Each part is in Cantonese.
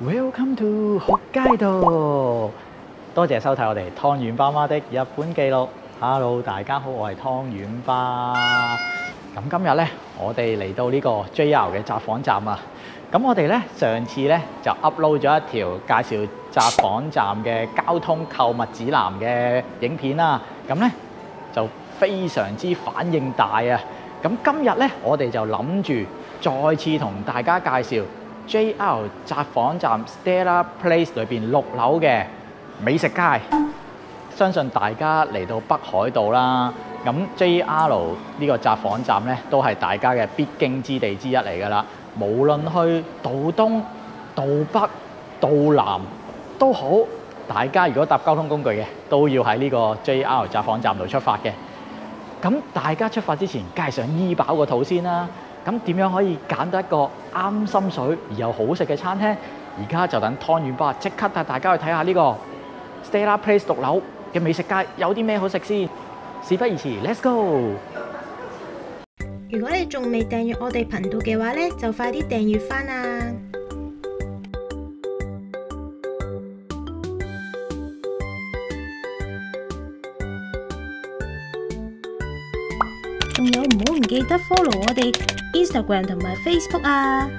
Welcome to 學街道，多謝收睇我哋湯圓爸媽的日本記錄。Hello， 大家好，我係湯圓爸。咁今日咧，我哋嚟到呢個 JR 嘅札幌站啊。咁我哋咧上次咧就 upload 咗一條介紹札幌站嘅交通購物指南嘅影片啦。咁咧就非常之反應大啊！咁今日咧，我哋就諗住再次同大家介紹 JR 札幌站 Stella Place 裏邊6樓嘅美食街。相信大家嚟到北海道啦，咁 JR 呢個札幌站咧都係大家嘅必經之地之一嚟㗎啦。無論去道東、道北、道南都好，大家如果搭交通工具嘅，都要喺呢個 JR 札幌站度出發嘅。咁大家出發之前，梗係想醫飽個肚先啦。咁點樣可以揀到一個啱心水而又好食嘅餐廳？而家就等湯圓爸即刻帶大家去睇下呢個 Stella Place 6樓嘅美食街有啲咩好食先。事不宜遲 ，Let's go！ 如果你仲未訂閱我哋頻道嘅話呢，就快啲訂閱返啊！仲有唔好唔記得 follow 我哋 Instagram 同埋 Facebook 啊！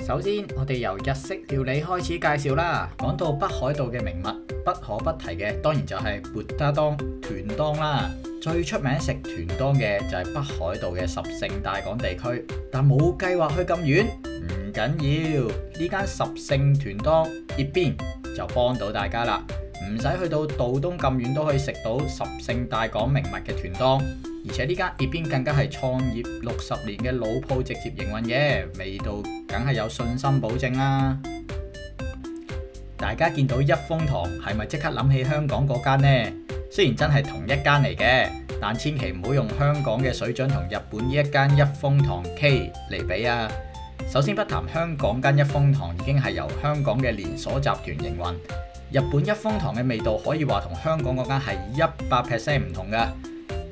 首先，我哋由日式料理開始介紹啦。講到北海道嘅名物，不可不提嘅當然就係缽打當豚當啦。最出名食豚當嘅就係北海道嘅十勝大港地區，但冇計劃去咁遠，唔緊要。呢間十勝豚當一邊就幫到大家啦，唔使去到道東咁遠都可以食到十勝大港名物嘅豚當。而且呢間一邊更加係創業60年嘅老鋪直接營運嘅，味道梗係有信心保證啦。大家見到一風堂係咪即刻諗起香港嗰間呢？雖然真係同一間嚟嘅，但千祈唔好用香港嘅水準同日本呢一間一風堂 K 嚟比啊！首先不談香港間一風堂已經係由香港嘅連鎖集團營運，日本一風堂嘅味道可以話同香港嗰間係100% 唔同㗎。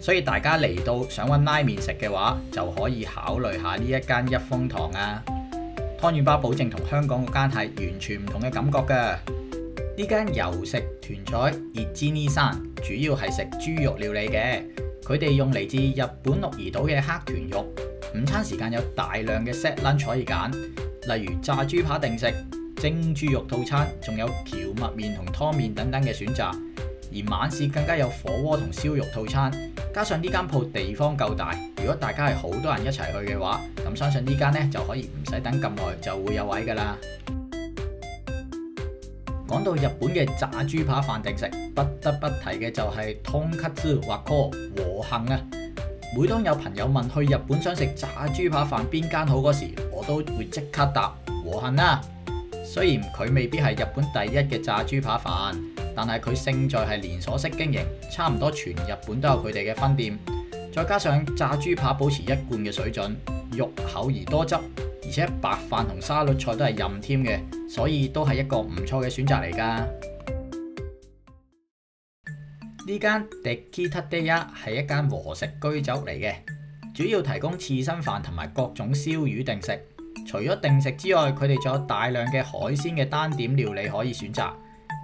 所以大家嚟到想揾拉麵食嘅話，就可以考慮下呢一間一風堂啊！湯圓爸保證同香港嗰間係完全唔同嘅感覺㗎。呢間由食豚菜熱煎呢山主要係食豬肉料理嘅，佢哋用嚟自日本鹿兒島嘅黑豚肉。午餐時間有大量嘅 set lunch 可以揀，例如炸豬扒定食、蒸豬肉套餐，仲有蕎麥麵同湯麵等等嘅選擇。而晚市更加有火鍋同燒肉套餐，加上呢間鋪地方夠大，如果大家係好多人一齊去嘅話，咁相信呢間呢就可以唔使等咁耐就會有位㗎啦。講到日本嘅炸豬扒飯定食，不得不提嘅就係 Tonkatsu Wako 和幸啊！每當有朋友問去日本想食炸豬扒飯邊間好嗰時，我都會即刻答和幸啦。雖然佢未必係日本第一嘅炸豬扒飯，但係佢勝在係連鎖式經營，差唔多全日本都有佢哋嘅分店。再加上炸豬扒保持一貫嘅水準，肉厚而多汁，而且白飯同沙律菜都係任添嘅，所以都係一個唔錯嘅選擇嚟㗎。呢間 Dekitateya 係一間和食居酒嚟嘅，主要提供刺身飯同埋各種燒魚定食。除咗定食之外，佢哋仲有大量嘅海鮮嘅單點料理可以選擇。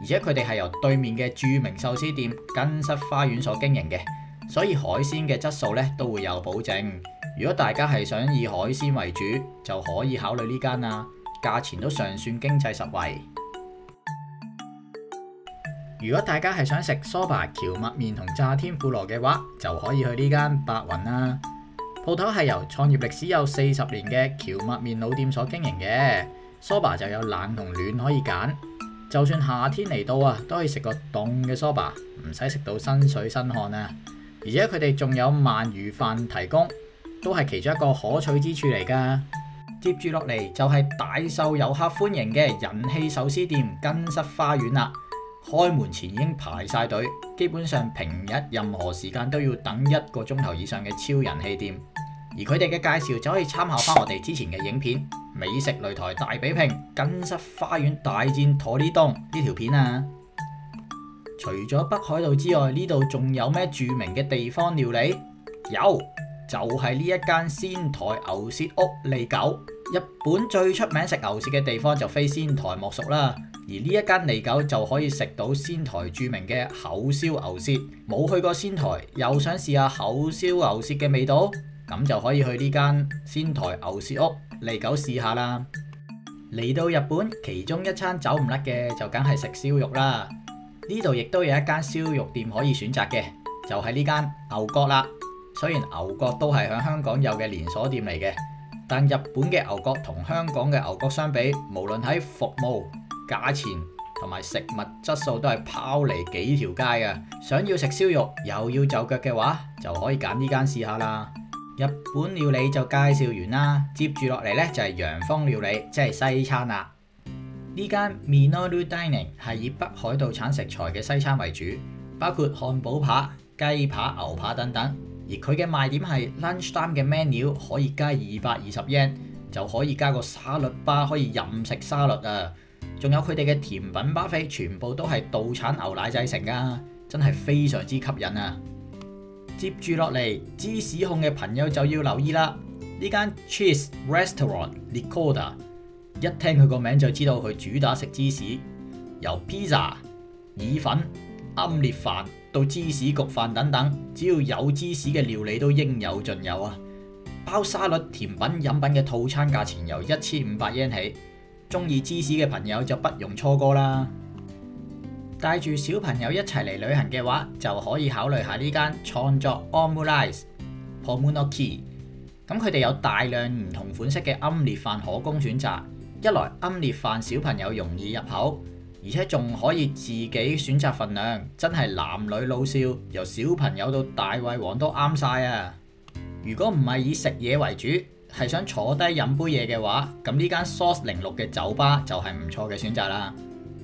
而且佢哋係由對面嘅著名壽司店根室花園所經營嘅，所以海鮮嘅質素咧都會有保證。如果大家係想以海鮮為主，就可以考慮呢間啦，價錢都尚算經濟實惠。如果大家係想食蕎麥蕎麥麵同炸天婦羅嘅話，就可以去呢間白雲啦。鋪頭係由創業歷史有40年嘅蕎麥麵老店所經營嘅，蕎麥就有冷同暖可以揀。就算夏天嚟到啊，都可以食個凍嘅蕎麥，唔使食到身水身汗啊！而且佢哋仲有鰻魚飯提供，都係其中一個可取之處嚟㗎。接住落嚟就係大受遊客歡迎嘅人氣壽司店根室花園啦。開門前已經排晒隊，基本上平日任何時間都要等1個鐘頭以上嘅超人氣店。而佢哋嘅介紹就可以參考翻我哋之前嘅影片《美食擂台大比拼：根室花園大戰陀利東》呢條片啊！除咗北海道之外，呢度仲有咩著名嘅地方料理？有就係呢一間仙台牛舌屋利久。日本最出名食牛舌嘅地方就非仙台莫屬啦。而呢一間利久就可以食到仙台著名嘅口燒牛舌。冇去過仙台，又想試下口燒牛舌嘅味道，咁就可以去呢間仙台牛舌屋利久試下啦。嚟到日本，其中一餐走唔甩嘅就梗係食燒肉啦。呢度亦都有一間燒肉店可以選擇嘅，就係呢間牛角啦。雖然牛角都係喺香港有嘅連鎖店嚟嘅，但日本嘅牛角同香港嘅牛角相比，無論喺服務、價錢同埋食物質素都係拋離幾條街嘅。想要食燒肉又要就腳嘅話，就可以揀呢間試下啦。日本料理就介紹完啦，接住落嚟呢就係洋風料理，即係西餐啦。呢間 Minoru Dining 係以北海道產食材嘅西餐為主，包括漢堡扒、雞扒、牛扒等等。而佢嘅賣點係 lunchtime 嘅 menu 可以加220 yen， 就可以加個沙律吧，可以任食沙律啊！仲有佢哋嘅甜品巴菲，全部都係道產牛奶製成噶，真係非常之吸引啊！接住落嚟，芝士控嘅朋友就要留意啦！呢間 Cheese Restaurant Ricotta， 一聽佢個名就知道佢主打食芝士，由 pizza、意粉、奄列飯到芝士焗飯等等，只要有芝士嘅料理都應有盡有啊！包沙律、甜品、飲品嘅套餐價錢由1500 yen 起，中意芝士嘅朋友就不容錯過啦！帶住小朋友一齊嚟旅行嘅話，就可以考慮下呢間創作 Omurice Pomunoki。咁佢哋有大量唔同款式嘅奄列飯可供選擇，一來奄列飯小朋友容易入口，而且仲可以自己選擇份量，真係男女老少，由小朋友到大胃王都啱晒啊！如果唔係以食嘢為主，係想坐低飲杯嘢嘅話，咁呢間 Sauce 06嘅酒吧就係唔錯嘅選擇啦。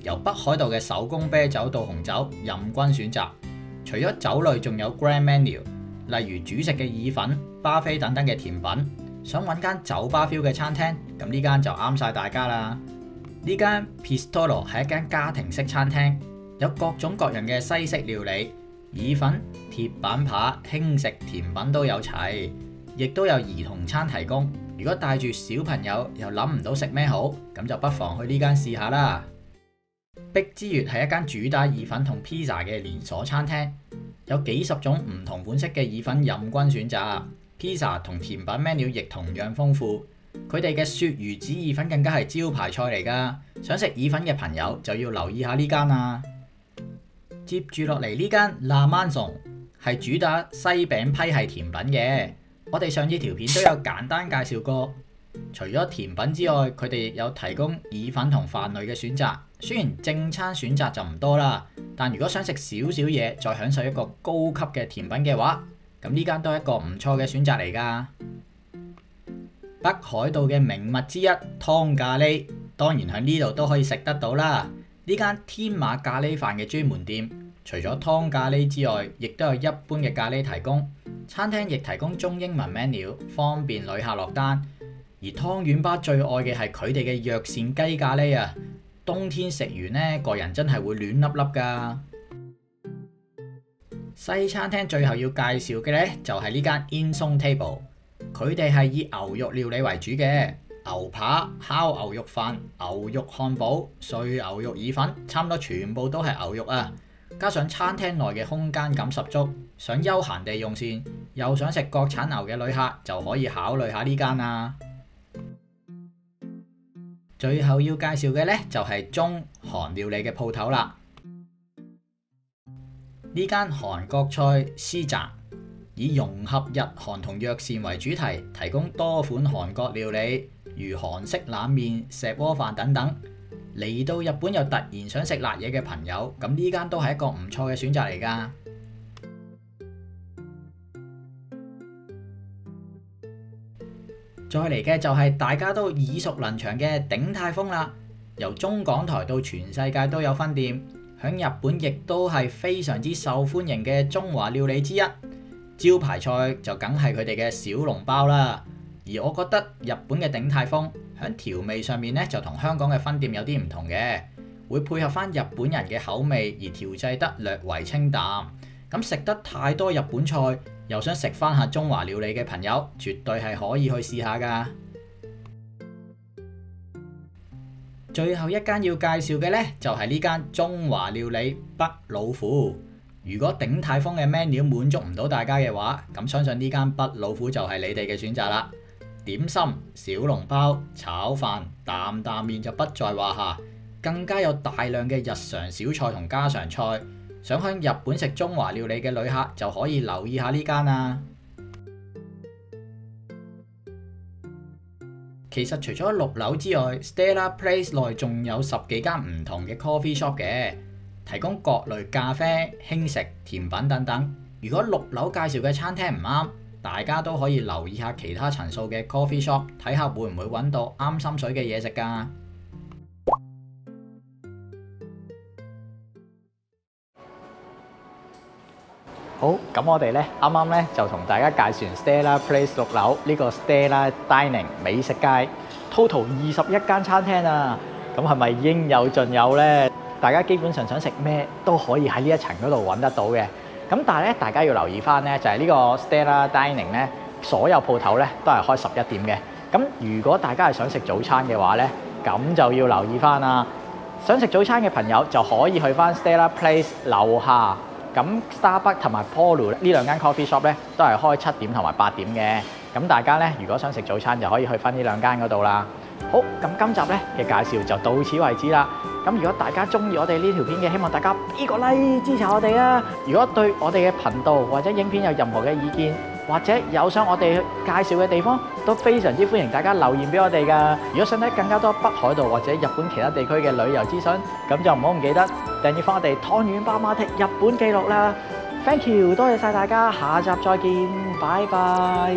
由北海道嘅手工啤酒到紅酒，任君選擇。除咗酒類，仲有 Grand Menu， 例如煮食嘅意粉、巴菲等等嘅甜品。想揾間酒吧 feel 嘅餐廳，咁呢間就啱晒大家啦。呢間 Pistolo 係一間家庭式餐廳，有各種各樣嘅西式料理，意粉、鐵板扒、輕食甜品都有齊，亦都有兒童餐提供。如果帶住小朋友又諗唔到食咩好，咁就不妨去呢間試下啦。碧之月係一間主打意粉同 pizza 嘅連鎖餐廳，有幾十種唔同款式嘅意粉任君選擇。pizza 同甜品 menu 亦同樣豐富，佢哋嘅鱈魚子意粉更加係招牌菜嚟㗎。想食意粉嘅朋友就要留意下呢間啦。接住落嚟呢間 La Maison 係主打西餅批係甜品嘅，我哋上次條片都有簡單介紹過。除咗甜品之外，佢哋有提供意粉同飯類嘅選擇。雖然正餐選擇就唔多啦，但如果想食少少嘢，再享受一個高級嘅甜品嘅話，咁呢間都係一個唔錯嘅選擇嚟㗎。北海道嘅名物之一湯咖喱，當然喺呢度都可以食得到啦。呢間天馬咖喱飯嘅專門店，除咗湯咖喱之外，亦都有一般嘅咖喱提供。餐廳亦提供中英文 menu， 方便旅客落單。而湯圓吧最愛嘅係佢哋嘅藥膳雞咖喱啊！冬天食完呢，個人真係會暖粒粒㗎。西餐廳最後要介紹嘅呢，就係呢間 Insong Table， 佢哋係以牛肉料理為主嘅，牛扒、烤牛肉飯、牛肉漢堡、碎牛肉意粉，差唔多全部都係牛肉啊！加上餐廳內嘅空間感十足，想休閒地用膳，又想食國產牛嘅旅客就可以考慮下呢間啊！最後要介紹嘅呢，就係中韓料理嘅鋪頭啦。呢間韓國菜師宅以融合日韓同藥膳為主題，提供多款韓國料理，如韓式冷麵、石鍋飯等等。嚟到日本又突然想食辣嘢嘅朋友，咁呢間都係一個唔錯嘅選擇嚟㗎。再嚟嘅就係大家都耳熟能詳嘅鼎泰豐啦，由中港台到全世界都有分店，響日本亦都係非常之受歡迎嘅中華料理之一。招牌菜就梗係佢哋嘅小籠包啦，而我覺得日本嘅鼎泰豐響調味上面呢，就同香港嘅分店有啲唔同嘅，會配合翻日本人嘅口味而調製得略為清淡。咁食得太多日本菜，又想食翻下中華料理嘅朋友，絕對係可以去試下㗎。最後一間要介紹嘅呢，就係呢間中華料理北老虎。如果鼎泰豐嘅 menu 滿足唔到大家嘅話，咁相信呢間北老虎就係你哋嘅選擇啦。點心、小籠包、炒飯、擔擔麵就不在話下，更加有大量嘅日常小菜同家常菜。想向日本食中華料理嘅旅客就可以留意下呢間啊。其實除咗6樓之外 ，Stella Place 內仲有10幾間唔同嘅 coffee shop 嘅，提供各類咖啡、輕食、甜品等等。如果6樓介紹嘅餐廳唔啱，大家都可以留意下其他層數嘅 coffee shop， 睇下會唔會揾到啱心水嘅嘢食㗎。好，咁我哋咧啱啱咧就同大家介紹完 Stella Place 6樓呢個 Stella Dining 美食街 ，total 21間餐廳啊！咁係咪應有盡有咧？大家基本上想食咩都可以喺呢一層嗰度揾得到嘅。咁但係咧，大家要留意翻咧，就係呢個 Stella Dining 咧，所有鋪頭咧都係開11點嘅。咁如果大家係想食早餐嘅話咧，咁就要留意翻啦。想食早餐嘅朋友就可以去翻 Stella Place 樓下。咁 Starbucks 同埋 Polo 呢兩間 coffee shop 咧，都係開7點同埋8點嘅。咁大家咧，如果想食早餐，就可以去翻呢兩間嗰度啦。好，咁今集咧嘅介紹就到此為止啦。咁如果大家中意我哋呢條片嘅，希望大家俾個 like 支持我哋啊！如果對我哋嘅頻道或者影片有任何嘅意見，或者有想我哋介紹嘅地方，都非常之歡迎大家留言俾我哋㗎。如果想睇更加多北海道或者日本其他地區嘅旅遊資訊，咁就唔好唔記得訂閱翻我哋湯圓爸媽的日本記錄啦。Thank you， 多謝晒大家，下集再見，拜拜。